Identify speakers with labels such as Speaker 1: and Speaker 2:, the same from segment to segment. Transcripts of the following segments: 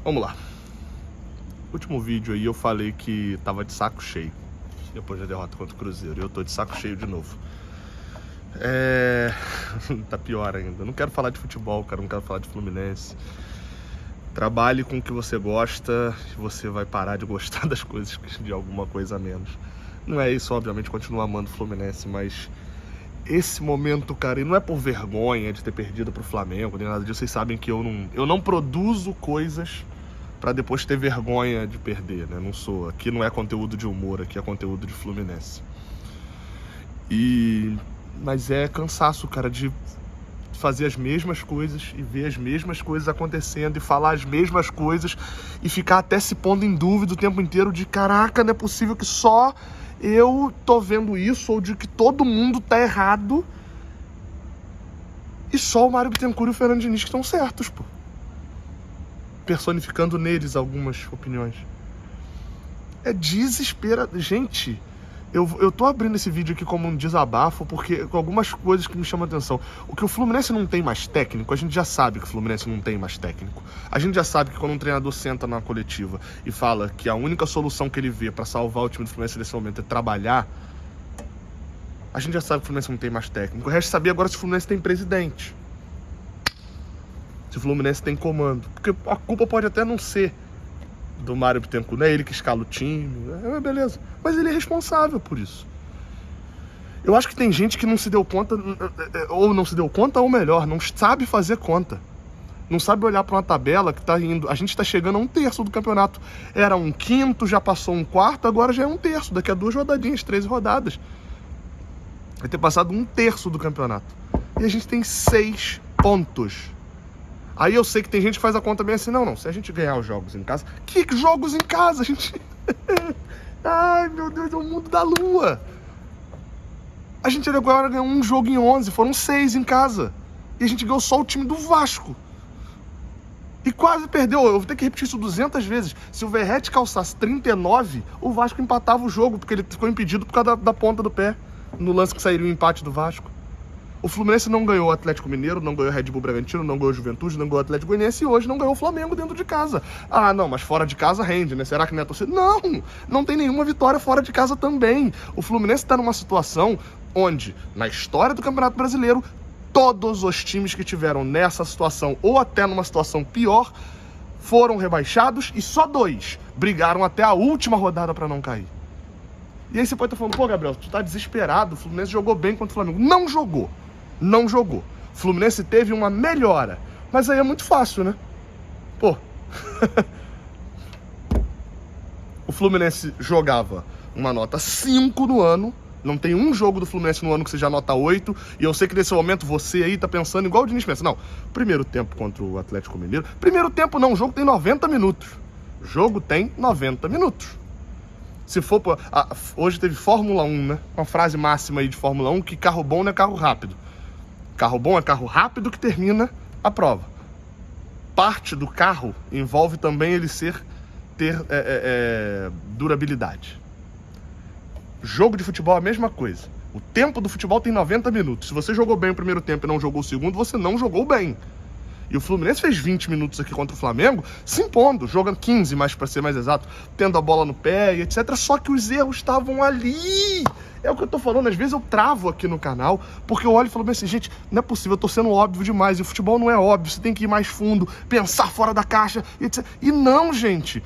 Speaker 1: Vamos lá. Último vídeo aí eu falei que tava de saco cheio depois da derrota contra o Cruzeiro. Eu tô de saco cheio de novo. Tá pior ainda. Não quero falar de futebol, cara. Não quero falar de Fluminense. Trabalhe com o que você gosta e você vai parar de gostar das coisas, de alguma coisa a menos. Não é isso, obviamente, continuo amando o Fluminense, mas esse momento, cara, e não é por vergonha de ter perdido pro Flamengo, nem nada disso. Vocês sabem que eu não produzo coisas pra depois ter vergonha de perder, né? Não sou. Aqui não é conteúdo de humor, aqui é conteúdo de Fluminense. Mas é cansaço, cara, de fazer as mesmas coisas e ver as mesmas coisas acontecendo e falar as mesmas coisas e ficar até se pondo em dúvida o tempo inteiro de caraca, não é possível que só eu tô vendo isso, ou de que todo mundo tá errado e só o Mário Bittencourt e o Fernando Diniz que estão certos, pô. Personificando neles algumas opiniões. É desesperado. Gente, eu tô abrindo esse vídeo aqui como um desabafo, porque com algumas coisas que me chamam a atenção. O que o Fluminense não tem mais técnico, a gente já sabe que o Fluminense não tem mais técnico. A gente já sabe que quando um treinador senta na coletiva e fala que a única solução que ele vê pra salvar o time do Fluminense nesse momento é trabalhar, a gente já sabe que o Fluminense não tem mais técnico. O resto é saber agora se o Fluminense tem presidente, se o Fluminense tem comando. Porque a culpa pode até não ser do Mário Bittencourt, não é ele que escala o time, beleza. Mas ele é responsável por isso. Eu acho que tem gente que não se deu conta, ou melhor, não sabe fazer conta. Não sabe olhar para uma tabela que tá indo. A gente tá chegando a 1/3 do campeonato. Era 1/5, já passou 1/4, agora já é 1/3. Daqui a 2 rodadinhas, 13 rodadas. Vai ter passado 1/3 do campeonato. E a gente tem 6 pontos. Aí eu sei que tem gente que faz a conta bem assim, não, se a gente ganhar os jogos em casa... Que jogos em casa, gente? Ai, meu Deus, é o mundo da lua. A gente agora ganhou um jogo em 11, foram 6 em casa. E a gente ganhou só o time do Vasco. E quase perdeu, eu vou ter que repetir isso 200 vezes. Se o Verratti calçasse 39, o Vasco empatava o jogo, porque ele ficou impedido por causa da ponta do pé, no lance que sairia o empate do Vasco. O Fluminense não ganhou o Atlético Mineiro, não ganhou o Red Bull Bragantino, não ganhou o Juventude, não ganhou o Atlético Goianiense e hoje não ganhou o Flamengo dentro de casa. Ah, não, mas fora de casa rende, né? Será que não é torcida? Não tem nenhuma vitória fora de casa também. O Fluminense está numa situação onde, na história do Campeonato Brasileiro, todos os times que tiveram nessa situação ou até numa situação pior foram rebaixados e só 2 brigaram até a última rodada para não cair. E aí você pode estar falando, pô, Gabriel, tu tá desesperado, o Fluminense jogou bem contra o Flamengo. Não jogou. O Fluminense teve uma melhora. Mas aí é muito fácil, né? Pô. O Fluminense jogava uma nota 5 no ano. Não tem um jogo do Fluminense no ano que seja nota 8. E eu sei que nesse momento você aí tá pensando igual o Diniz pensa. Não, primeiro tempo contra o Atlético Mineiro. Primeiro tempo não, o jogo tem 90 minutos. O jogo tem 90 minutos. Se for... hoje teve Fórmula 1, né? Uma frase máxima aí de Fórmula 1, que carro bom não é carro rápido. Carro bom é carro rápido que termina a prova. Parte do carro envolve também ele ter durabilidade. Jogo de futebol é a mesma coisa. O tempo do futebol tem 90 minutos. Se você jogou bem o primeiro tempo e não jogou o segundo, você não jogou bem. E o Fluminense fez 20 minutos aqui contra o Flamengo, se impondo, jogando 15, mais para ser mais exato, tendo a bola no pé e etc. Só que os erros estavam ali. É o que eu tô falando, às vezes eu travo aqui no canal, porque eu olho e falo bem assim, gente, não é possível, eu tô sendo óbvio demais, e o futebol não é óbvio, você tem que ir mais fundo, pensar fora da caixa, etc. E não, gente.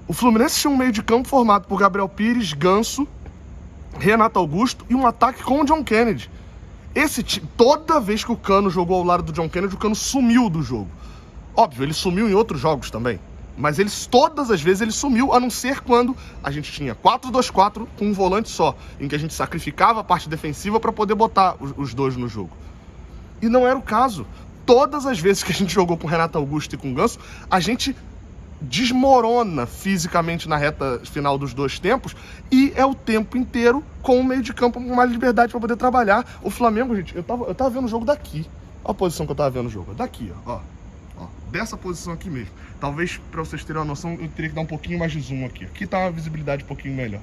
Speaker 1: O Fluminense tinha um meio de campo formado por Gabriel Pires, Ganso, Renato Augusto e um ataque com o John Kennedy. Toda vez que o Cano jogou ao lado do John Kennedy, o Cano sumiu do jogo. Óbvio, ele sumiu em outros jogos também. Mas todas as vezes ele sumiu, a não ser quando a gente tinha 4-2-4 com um volante só, em que a gente sacrificava a parte defensiva para poder botar os dois no jogo. E não era o caso. Todas as vezes que a gente jogou com Renato Augusto e com Ganso, a gente desmorona fisicamente na reta final dos 2 tempos e é o tempo inteiro com o meio de campo com mais liberdade para poder trabalhar. O Flamengo, gente, eu tava vendo o jogo daqui. Olha a posição que eu tava vendo o jogo. Daqui, ó. Dessa posição aqui mesmo. Talvez, para vocês terem uma noção, eu teria que dar um pouquinho mais de zoom aqui. Aqui tá uma visibilidade um pouquinho melhor.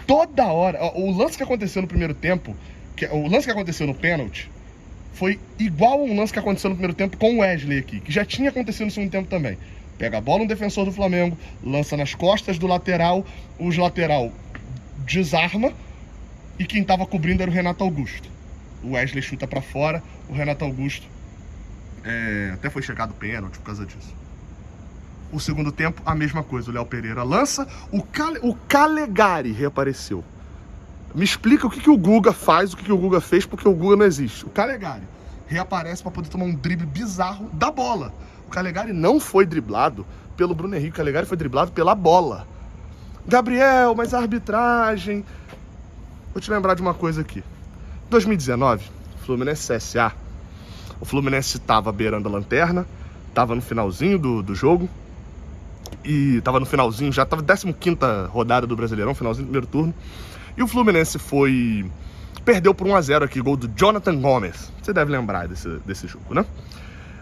Speaker 1: Toda hora, o lance que aconteceu no primeiro tempo, o lance que aconteceu no pênalti, foi igual um lance que aconteceu no primeiro tempo com o Wesley aqui, que já tinha acontecido no segundo tempo também. Pega a bola um defensor do Flamengo, lança nas costas do lateral, os lateral desarma e quem tava cobrindo era o Renato Augusto. O Wesley chuta pra fora, o Renato Augusto até foi checado pênalti por causa disso. O segundo tempo, a mesma coisa, o Léo Pereira lança, o Calegari reapareceu. Me explica o que o Guga faz, o que o Guga fez, porque o Guga não existe. O Calegari reaparece para poder tomar um drible bizarro da bola. O Calegari não foi driblado pelo Bruno Henrique, o Calegari foi driblado pela bola. Gabriel, mas a arbitragem... Vou te lembrar de uma coisa aqui. 2019, Fluminense CSA. O Fluminense estava beirando a lanterna, estava no finalzinho do jogo. E estava no finalzinho, já estava 15ª rodada do Brasileirão, finalzinho do primeiro turno. E o Fluminense perdeu por 1-0 aqui, gol do Jonathan Gomes. Você deve lembrar desse jogo, né?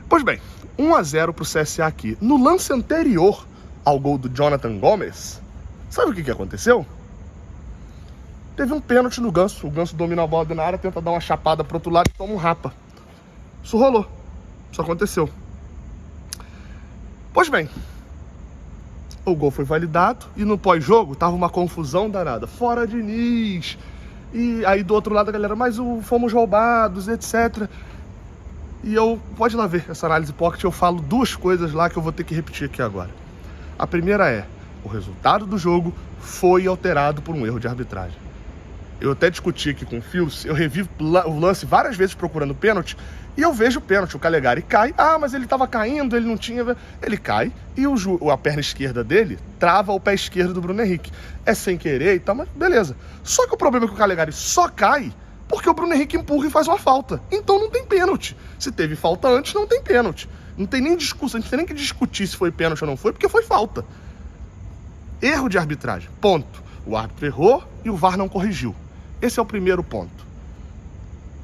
Speaker 1: Pois bem, 1-0 pro CSA aqui. No lance anterior ao gol do Jonathan Gomes, sabe o que aconteceu? Teve um pênalti no Ganso. O Ganso domina a bola na área, tenta dar uma chapada pro outro lado e toma um rapa. Isso rolou. Isso aconteceu. Pois bem, o gol foi validado e no pós-jogo tava uma confusão danada. Fora Diniz. E aí do outro lado a galera, mas fomos roubados, etc. E pode lá ver essa análise pocket, eu falo duas coisas lá que eu vou ter que repetir aqui agora. A primeira é, o resultado do jogo foi alterado por um erro de arbitragem. Eu até discuti aqui com o Fios, eu revi o lance várias vezes procurando pênalti, e eu vejo o pênalti, o Calegari cai, mas ele tava caindo, ele não tinha... Ele cai, e a perna esquerda dele trava o pé esquerdo do Bruno Henrique. É sem querer e tal, mas beleza. Só que o problema é que o Calegari só cai porque o Bruno Henrique empurra e faz uma falta. Então não tem pênalti. Se teve falta antes, não tem pênalti. Não tem nem discussão, a gente tem nem que discutir se foi pênalti ou não foi, porque foi falta. Erro de arbitragem, ponto. O árbitro errou e o VAR não corrigiu. Esse é o primeiro ponto.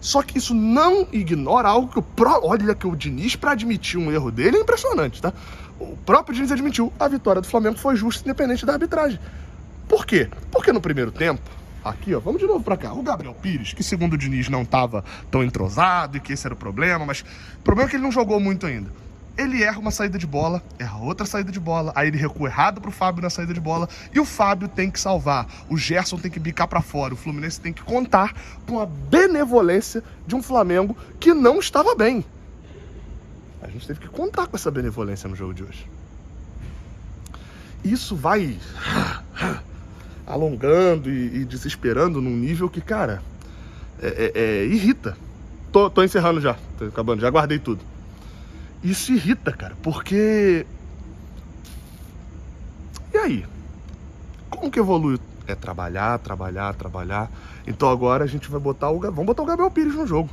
Speaker 1: Só que isso não ignora algo que olha que o Diniz, para admitir um erro dele, é impressionante, tá? O próprio Diniz admitiu, a vitória do Flamengo foi justa, independente da arbitragem. Por quê? Porque no primeiro tempo, aqui ó, vamos de novo pra cá, o Gabriel Pires, que segundo o Diniz não tava tão entrosado e que esse era o problema, mas o problema é que ele não jogou muito ainda. Ele erra uma saída de bola, erra outra saída de bola, aí ele recua errado pro Fábio na saída de bola, e o Fábio tem que salvar, o Gerson tem que bicar pra fora, o Fluminense tem que contar com a benevolência de um Flamengo que não estava bem. A gente teve que contar com essa benevolência no jogo de hoje. Isso vai alongando e desesperando num nível que, cara, irrita. Tô encerrando já, tô acabando, já guardei tudo. Isso irrita, cara, porque... E aí? Como que evolui? É trabalhar. Então agora a gente vai botar vamos botar o Gabriel Pires no jogo.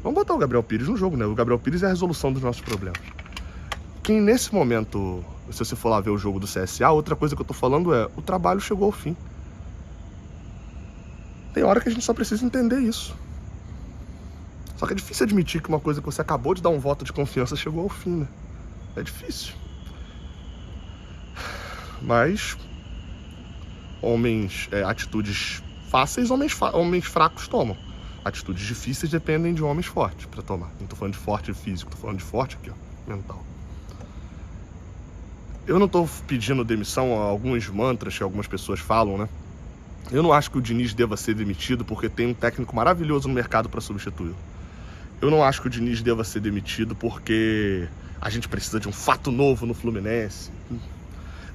Speaker 1: Vamos botar o Gabriel Pires no jogo, né? O Gabriel Pires é a resolução dos nossos problemas. Quem nesse momento, se você for lá ver o jogo do CSA, outra coisa que eu tô falando é, o trabalho chegou ao fim. Tem hora que a gente só precisa entender isso. Só que é difícil admitir que uma coisa que você acabou de dar um voto de confiança chegou ao fim, né? É difícil. Mas atitudes fáceis, homens fracos tomam. Atitudes difíceis dependem de homens fortes pra tomar. Não tô falando de forte físico, tô falando de forte aqui, ó, mental. Eu não tô pedindo demissão a alguns mantras que algumas pessoas falam, né? Eu não acho que o Diniz deva ser demitido porque tem um técnico maravilhoso no mercado para substituí-lo. Eu não acho que o Diniz deva ser demitido porque a gente precisa de um fato novo no Fluminense.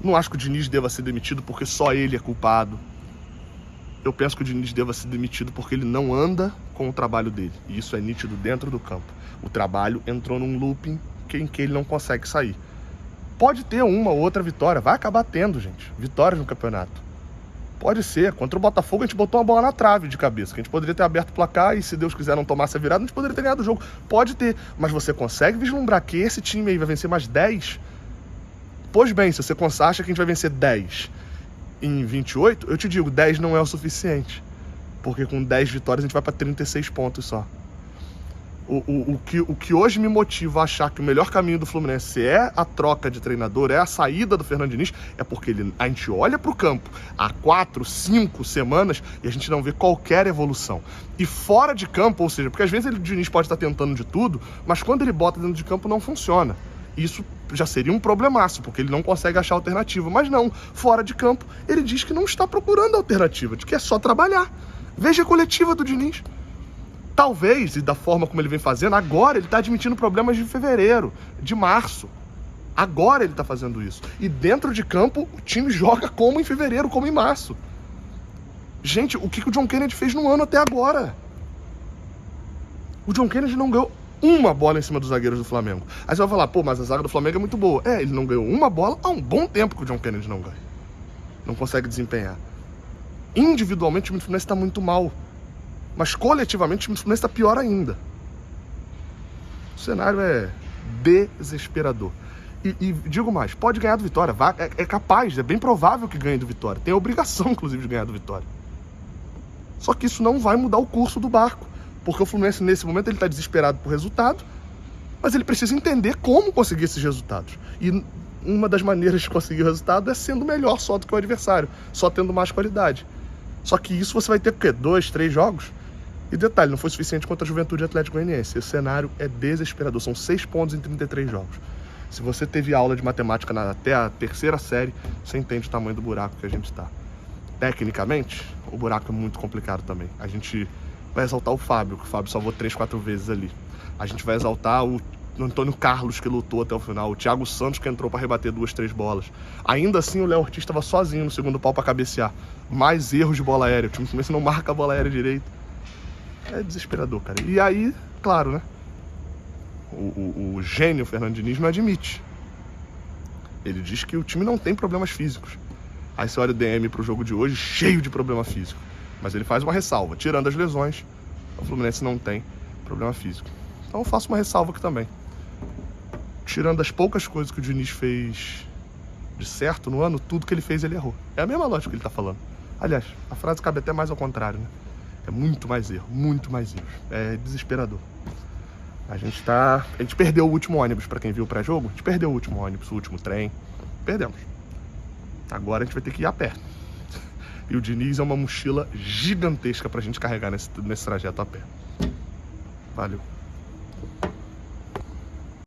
Speaker 1: Não acho que o Diniz deva ser demitido porque só ele é culpado. Eu penso que o Diniz deva ser demitido porque ele não anda com o trabalho dele. E isso é nítido dentro do campo. O trabalho entrou num looping em que ele não consegue sair. Pode ter uma ou outra vitória, vai acabar tendo, gente, vitórias no campeonato. Pode ser. Contra o Botafogo a gente botou uma bola na trave de cabeça, que a gente poderia ter aberto o placar e se Deus quiser não tomasse a virada, a gente poderia ter ganhado o jogo. Pode ter, mas você consegue vislumbrar que esse time aí vai vencer mais 10? Pois bem, se você acha que a gente vai vencer 10 em 28, eu te digo, 10 não é o suficiente. Porque com 10 vitórias a gente vai para 36 pontos só. O que hoje me motiva a achar que o melhor caminho do Fluminense é a troca de treinador, é a saída do Fernando Diniz, é porque a gente olha para o campo há 4, 5 semanas e a gente não vê qualquer evolução. E fora de campo, ou seja, porque às vezes o Diniz pode estar tentando de tudo, mas quando ele bota dentro de campo não funciona. Isso já seria um problemaço, porque ele não consegue achar alternativa. Mas não, fora de campo, ele diz que não está procurando alternativa, de que é só trabalhar. Veja a coletiva do Diniz. Talvez, e da forma como ele vem fazendo, agora ele está admitindo problemas de fevereiro, de março. Agora ele está fazendo isso. E dentro de campo, o time joga como em fevereiro, como em março. Gente, o que o John Kennedy fez no ano até agora? O John Kennedy não ganhou uma bola em cima dos zagueiros do Flamengo. Aí você vai falar, pô, mas a zaga do Flamengo é muito boa. Ele não ganhou uma bola há um bom tempo que o John Kennedy não ganha. Não consegue desempenhar. Individualmente, o time do Fluminense está muito mal. Mas coletivamente o time do Fluminense está pior ainda. O cenário é desesperador. E digo mais, pode ganhar do Vitória. É capaz, é bem provável que ganhe do Vitória. Tem a obrigação, inclusive, de ganhar do Vitória. Só que isso não vai mudar o curso do barco. Porque o Fluminense, nesse momento, ele está desesperado por resultado, mas ele precisa entender como conseguir esses resultados. E uma das maneiras de conseguir o resultado é sendo melhor só do que o adversário, só tendo mais qualidade. Só que isso você vai ter, o quê? 2, 3 jogos? E detalhe, não foi suficiente contra a Juventude Atlético Goianiense. O cenário é desesperador. São 6 pontos em 33 jogos. Se você teve aula de matemática até a 3ª série, você entende o tamanho do buraco que a gente está. Tecnicamente, o buraco é muito complicado também. A gente vai exaltar o Fábio, que o Fábio salvou 3, 4 vezes ali. A gente vai exaltar o Antônio Carlos, que lutou até o final. O Thiago Santos, que entrou para rebater 2, 3 bolas. Ainda assim, o Léo Ortiz estava sozinho no segundo pau para cabecear. Mais erros de bola aérea. O time do Fluminense não marca a bola aérea direito. É desesperador, cara. E aí, claro, né? O gênio Fernando Diniz não admite. Ele diz que o time não tem problemas físicos. Aí você olha o DM pro jogo de hoje, cheio de problema físico. Mas ele faz uma ressalva. Tirando as lesões, o Fluminense não tem problema físico. Então eu faço uma ressalva aqui também. Tirando as poucas coisas que o Diniz fez de certo no ano, tudo que ele fez ele errou. É a mesma lógica que ele tá falando. Aliás, a frase cabe até mais ao contrário, né? É muito mais erro, muito mais erro. É desesperador. A gente perdeu o último ônibus, pra quem viu o pré-jogo. A gente perdeu o último ônibus, o último trem. Perdemos. Agora a gente vai ter que ir a pé. E o Diniz é uma mochila gigantesca pra gente carregar nesse trajeto a pé. Valeu.